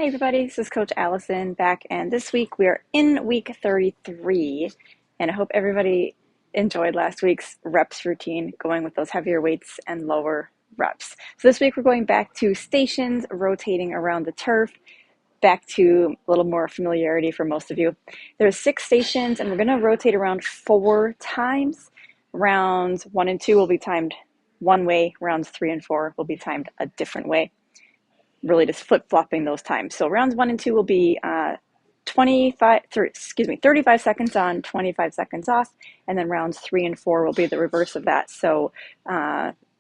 everybody, this is Coach Allison back, and this week we are in week 33, and I hope everybody enjoyed last week's reps routine, going with those heavier weights and lower reps. So this week we're going back to stations, rotating around the turf, back to a little more familiarity for most of you. There's 6 stations, and we're going to rotate around 4 times. Rounds 1 and 2 will be timed one way, rounds 3 and 4 will be timed a different way. Really just flip-flopping those times. So rounds 1 and 2 will be 35 seconds on, 25 seconds off, and then rounds 3 and 4 will be the reverse of that. So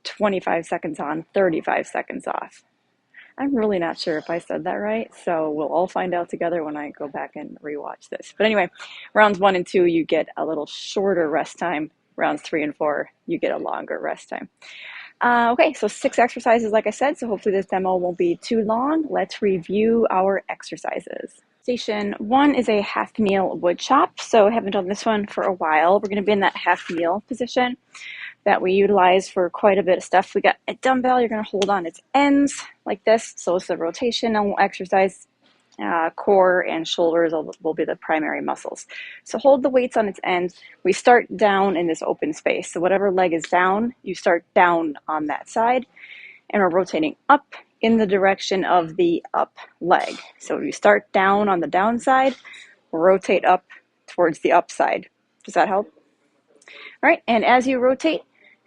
25 seconds on, 35 seconds off. I'm really not sure if I said that right, so we'll all find out together when I go back and rewatch this. But anyway, rounds 1 and 2, you get a little shorter rest time. Rounds 3 and 4, you get a longer rest time. Okay, so 6 exercises, like I said, so hopefully this demo won't be too long. Let's review our exercises. Station 1 is a half kneel wood chop, so I haven't done this one for a while. We're going to be in that half kneel position that we utilize for quite a bit of stuff. We got a dumbbell, you're going to hold on its ends like this, so it's a rotational exercise. Core and shoulders will be the primary muscles. So hold the weights on its ends. We start down in this open space. So whatever leg is down, you start down on that side. And we're rotating up in the direction of the up leg. So you start down on the downside, rotate up towards the upside. Does that help? All right, and as you rotate,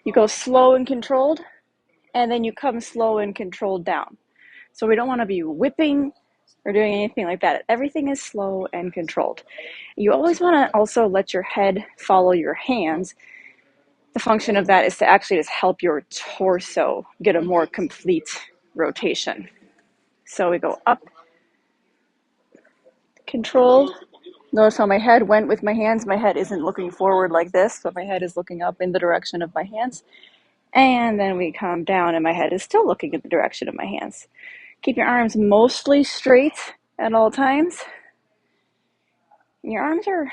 you go slow and controlled, and then you come slow and controlled down. So we don't want to be whipping or doing anything like that. Everything is slow and controlled. You always want to also let your head follow your hands. The function of that is to actually just help your torso get a more complete rotation. So we go up, controlled. Notice how my head went with my hands. My head isn't looking forward like this, but my head is looking up in the direction of my hands. And then we come down and my head is still looking in the direction of my hands. Keep your arms mostly straight at all times. And your arms are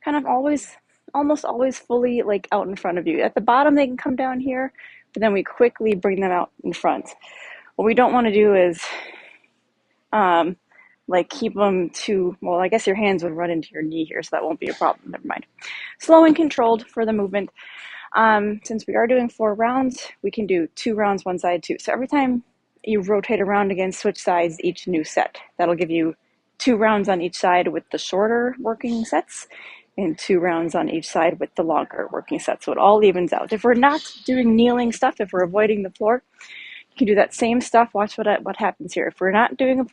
kind of almost always fully like out in front of you. At the bottom, they can come down here, but then we quickly bring them out in front. What we don't want to do is keep them too, well, I guess your hands would run into your knee here, so that won't be a problem. Never mind. Slow and controlled for the movement. Since we are doing 4 rounds, we can do 2 rounds, one side, 2. So every time you rotate around again, switch sides each new set. That'll give you 2 rounds on each side with the shorter working sets and 2 rounds on each side with the longer working sets. So it all evens out. If we're not doing kneeling stuff, if we're avoiding the floor, you can do that same stuff. Watch what happens here. If we're not doing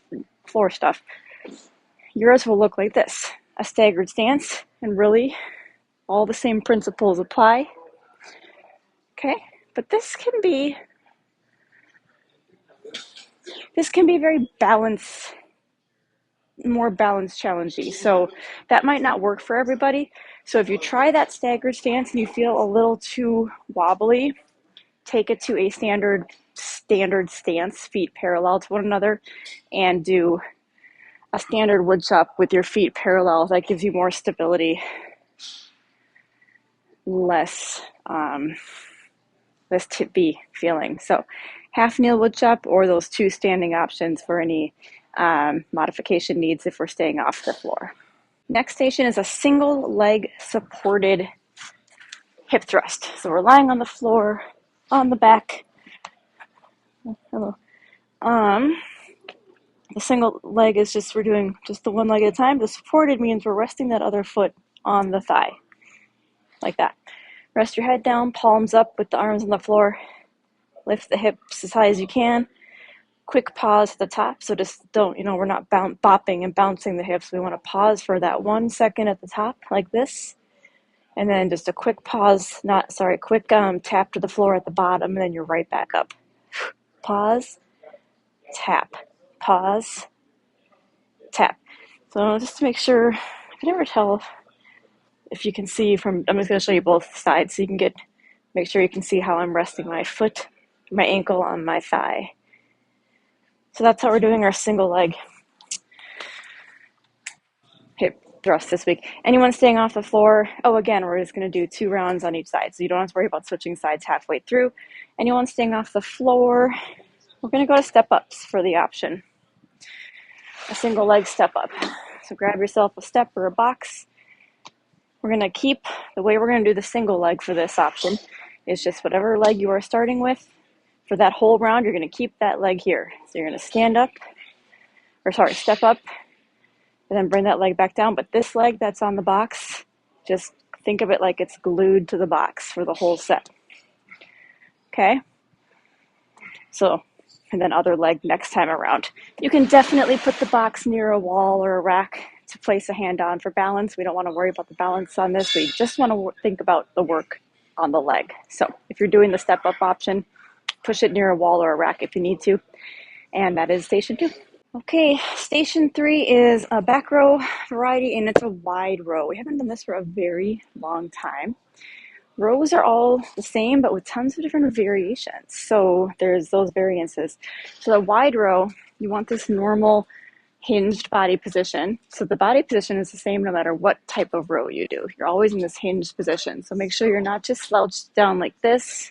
floor stuff, yours will look like this, a staggered stance, and really all the same principles apply. Okay, but this can be very more balanced challenging. So that might not work for everybody. So if you try that staggered stance and you feel a little too wobbly, take it to a standard stance, feet parallel to one another, and do a standard wood chop with your feet parallel. That gives you more stability, less tippy feeling. So half kneel wood chop or those 2 standing options for any modification needs if we're staying off the floor. Next station is a single leg supported hip thrust. So we're lying on the floor, on the back. Hello. The single leg is we're doing just the one leg at a time. The supported means we're resting that other foot on the thigh, like that. Rest your head down, palms up with the arms on the floor. Lift the hips as high as you can. Quick pause at the top, so just don't, we're not bopping and bouncing the hips. We want to pause for that 1 second at the top, like this. And then just a quick pause, quick tap to the floor at the bottom, and then you're right back up. Pause, tap, pause, tap. So just to make sure, I can never tell if you can see I'm just going to show you both sides so you can make sure you can see how I'm resting my foot, my ankle on my thigh. So that's how we're doing our single leg hip thrust this week. Anyone staying off the floor? Again, we're just going to do 2 rounds on each side, so you don't have to worry about switching sides halfway through. Anyone staying off the floor? We're going to go to step ups for the option. a single leg step up. So grab yourself a step or a box. We're going to keep, the way we're going to do the single leg for this option is just whatever leg you are starting with. For that whole round, you're going to keep that leg here. So you're going to step up, and then bring that leg back down. But this leg that's on the box, just think of it like it's glued to the box for the whole set. Okay? So, and then other leg next time around. You can definitely put the box near a wall or a rack to place a hand on for balance. We don't want to worry about the balance on this. We just want to think about the work on the leg. So if you're doing the step up option, push it near a wall or a rack if you need to. And that is station 2. Okay, station 3 is a back row variety, and it's a wide row. We haven't done this for a very long time. Rows are all the same, but with tons of different variations. So there's those variances. So the wide row, you want this normal hinged body position. So the body position is the same no matter what type of row you do. You're always in this hinged position. So make sure you're not just slouched down like this,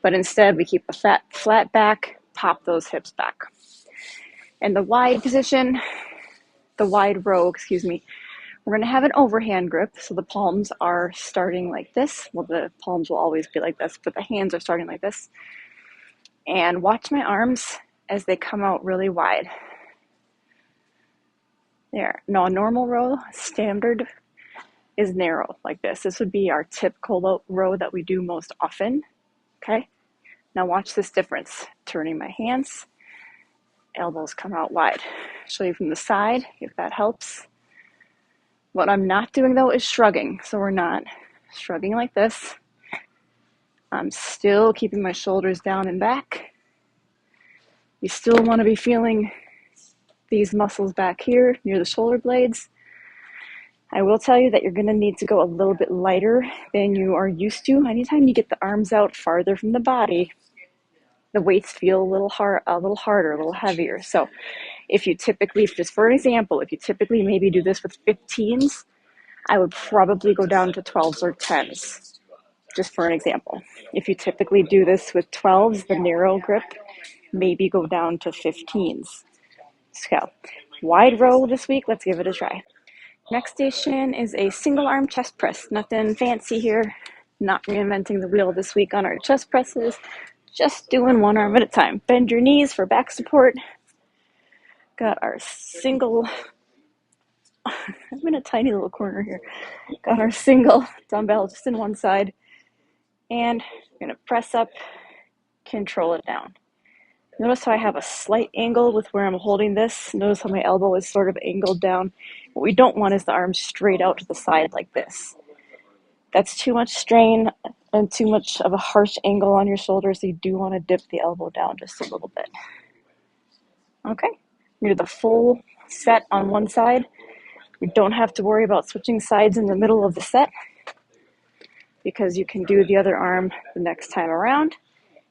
but instead we keep a flat back, pop those hips back. And the wide row, we're going to have an overhand grip. So the palms are starting like this. Well, the palms will always be like this, but the hands are starting like this. And watch my arms as they come out really wide. There. Now, a normal row, standard, is narrow like this. This would be our typical row that we do most often. Okay? Now watch this difference. Turning my hands. Elbows come out wide. Show you from the side if that helps. What I'm not doing though is shrugging. So we're not shrugging like this. I'm still keeping my shoulders down and back. You still want to be feeling these muscles back here near the shoulder blades. I will tell you that you're going to need to go a little bit lighter than you are used to. Anytime you get the arms out farther from the body, the weights feel a little harder, a little heavier. So if you typically, just for an example, if you typically maybe do this with 15s, I would probably go down to 12s or 10s, just for an example. If you typically do this with 12s, the narrow grip, maybe go down to 15s. So wide row this week, let's give it a try. Next station is a single arm chest press. Nothing fancy here, not reinventing the wheel this week on our chest presses. Just doing one arm at a time. Bend your knees for back support. Got our single, I'm in a tiny little corner here. Got our single dumbbell just in one side. And I'm going to press up, control it down. Notice how I have a slight angle with where I'm holding this. Notice how my elbow is sort of angled down. What we don't want is the arm straight out to the side like this. That's too much strain and too much of a harsh angle on your shoulders, so you do want to dip the elbow down just a little bit. Okay, we do the full set on one side. We don't have to worry about switching sides in the middle of the set because you can do the other arm the next time around.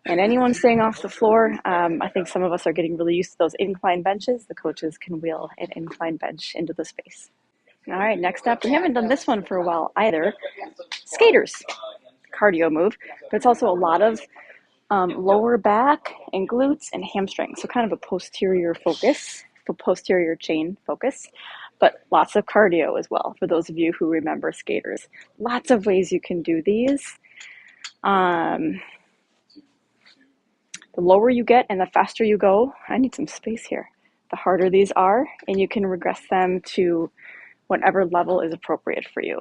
And anyone staying off the floor, I think some of us are getting really used to those incline benches. The coaches can wheel an incline bench into the space. All right, next up, we haven't done this one for a while either. Skaters, cardio move, but it's also a lot of lower back and glutes and hamstrings. So kind of a posterior focus, a posterior chain focus, but lots of cardio as well for those of you who remember skaters. Lots of ways you can do these. The lower you get and the faster you go, I need some space here, the harder these are, and you can regress them to whatever level is appropriate for you.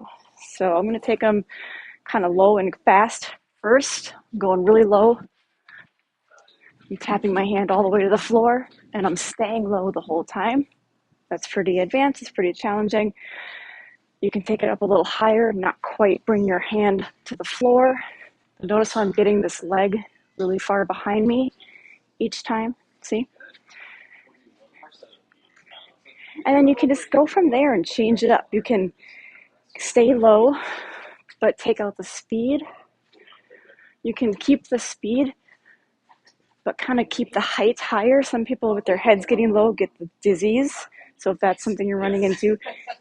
So I'm going to take them kind of low and fast first. I'm going really low. I'm tapping my hand all the way to the floor, and I'm staying low the whole time. That's pretty advanced. It's pretty challenging. You can take it up a little higher, not quite bring your hand to the floor. Notice how I'm getting this leg really far behind me each time. See? And then you can just go from there and change it up. You can stay low, but take out the speed. You can keep the speed, but kind of keep the height higher. Some people with their heads getting low get the dizzies. So if that's something you're running into,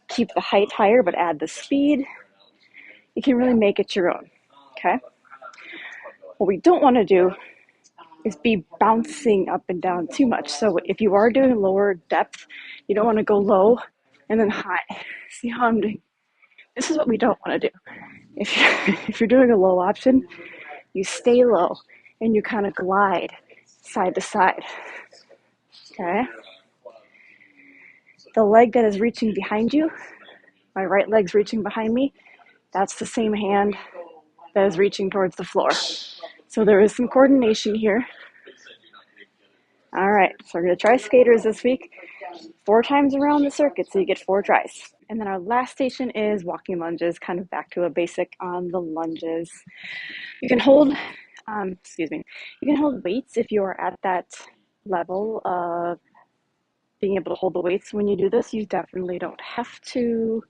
keep the height higher, but add the speed. You can really make it your own, okay? What we don't want to do is be bouncing up and down too much. So if you are doing lower depth, you don't want to go low and then high. See how I'm doing? This is what we don't want to do. If you're, if you're doing a low option, you stay low and you kind of glide side to side. Okay? The leg that is reaching behind you, my right leg's reaching behind me, that's the same hand that is reaching towards the floor. So there is some coordination here. All right, so we're going to try skaters this week, 4 times around the circuit, so you get 4 tries. And then our last station is walking lunges, kind of back to a basic on the lunges. You can hold, you can hold weights if you are at that level of being able to hold the weights when you do this. You definitely don't have to.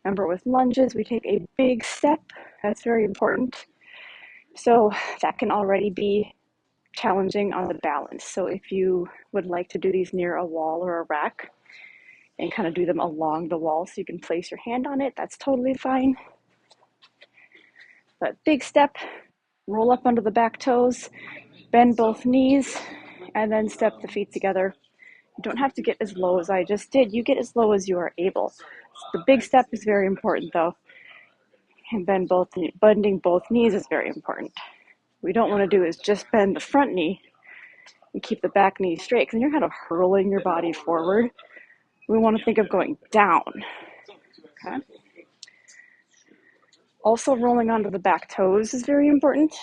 Remember, with lunges, we take a big step. That's very important. So that can already be challenging on the balance. So if you would like to do these near a wall or a rack and kind of do them along the wall so you can place your hand on it, that's totally fine. But big step, roll up under the back toes, bend both knees, and then step the feet together. You don't have to get as low as I just did. You get as low as you are able. So the big step is very important though. And bending both knees is very important. What we don't want to do is just bend the front knee and keep the back knee straight, because you're kind of hurling your body forward. We want to think of going down. Okay. Also, rolling onto the back toes is very important.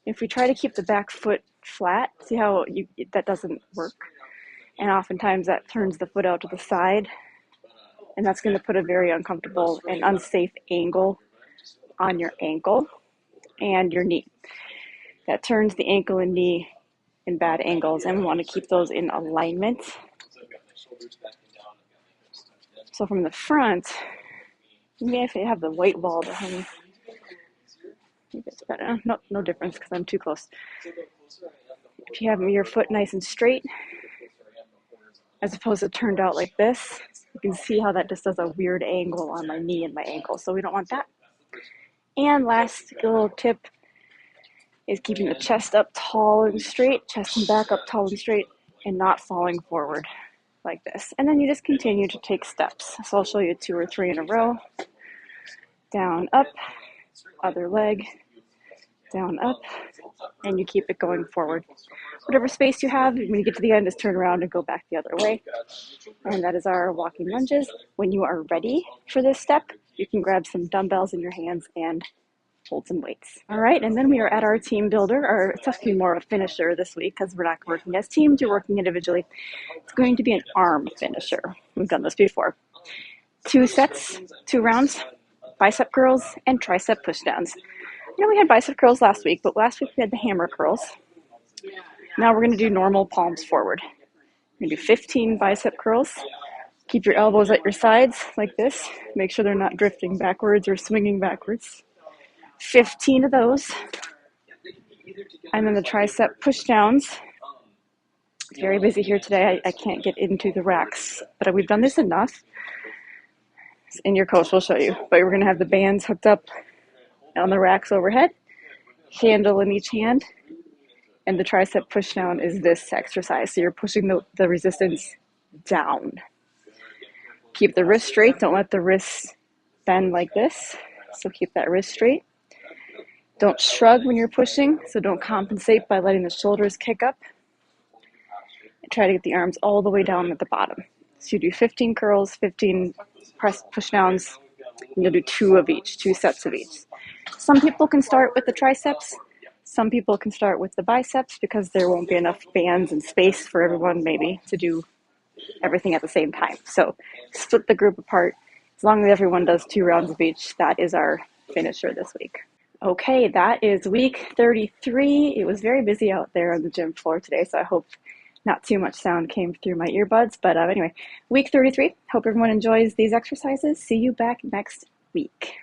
If we try to keep the back foot flat, see how that doesn't work? And oftentimes that turns the foot out to the side, and that's going to put a very uncomfortable and unsafe angle on your ankle and your knee. That turns the ankle and knee in bad angles, and we want to keep those in alignment. So from the front, maybe if you have the white wall behind me, maybe it's better. No difference because I'm too close. If you have your foot nice and straight, as opposed to turned out like this, you can see how that just does a weird angle on my knee and my ankle. So we don't want that. And last little tip is keeping the chest up tall and straight, chest and back up tall and straight, and not falling forward like this. And then you just continue to take steps. So I'll show you 2 or 3 in a row. Down, up, other leg, down, up, and you keep it going forward. Whatever space you have, when you get to the end, just turn around and go back the other way. And that is our walking lunges. When you are ready for this step, you can grab some dumbbells in your hands and hold some weights. All right, and then we are at our team builder, or it's actually more a finisher this week because we're not working as teams, you're working individually. It's going to be an arm finisher. We've done this before. 2 sets, 2 rounds, bicep curls and tricep pushdowns. You know, we had bicep curls last week, but last week we had the hammer curls. Now we're going to do normal palms forward. We're going to do 15 bicep curls. Keep your elbows at your sides like this. Make sure they're not drifting backwards or swinging backwards. 15 of those. And then the tricep pushdowns. It's very busy here today. I can't get into the racks, but we've done this enough. And your coach will show you. But we're going to have the bands hooked up on the racks overhead, handle in each hand, and the tricep pushdown is this exercise. So you're pushing the resistance down. Keep the wrist straight. Don't let the wrists bend like this. So keep that wrist straight. Don't shrug when you're pushing, so don't compensate by letting the shoulders kick up. And try to get the arms all the way down at the bottom. So you do 15 curls, 15 press pushdowns, and you'll do 2 of each, 2 sets of each. Some people can start with the triceps. Some people can start with the biceps because there won't be enough bands and space for everyone maybe to do everything at the same time. So split the group apart. As long as everyone does 2 rounds of each, that is our finisher this week. Okay, that is week 33. It was very busy out there on the gym floor today, so I hope not too much sound came through my earbuds. But anyway, week 33. Hope everyone enjoys these exercises. See you back next week.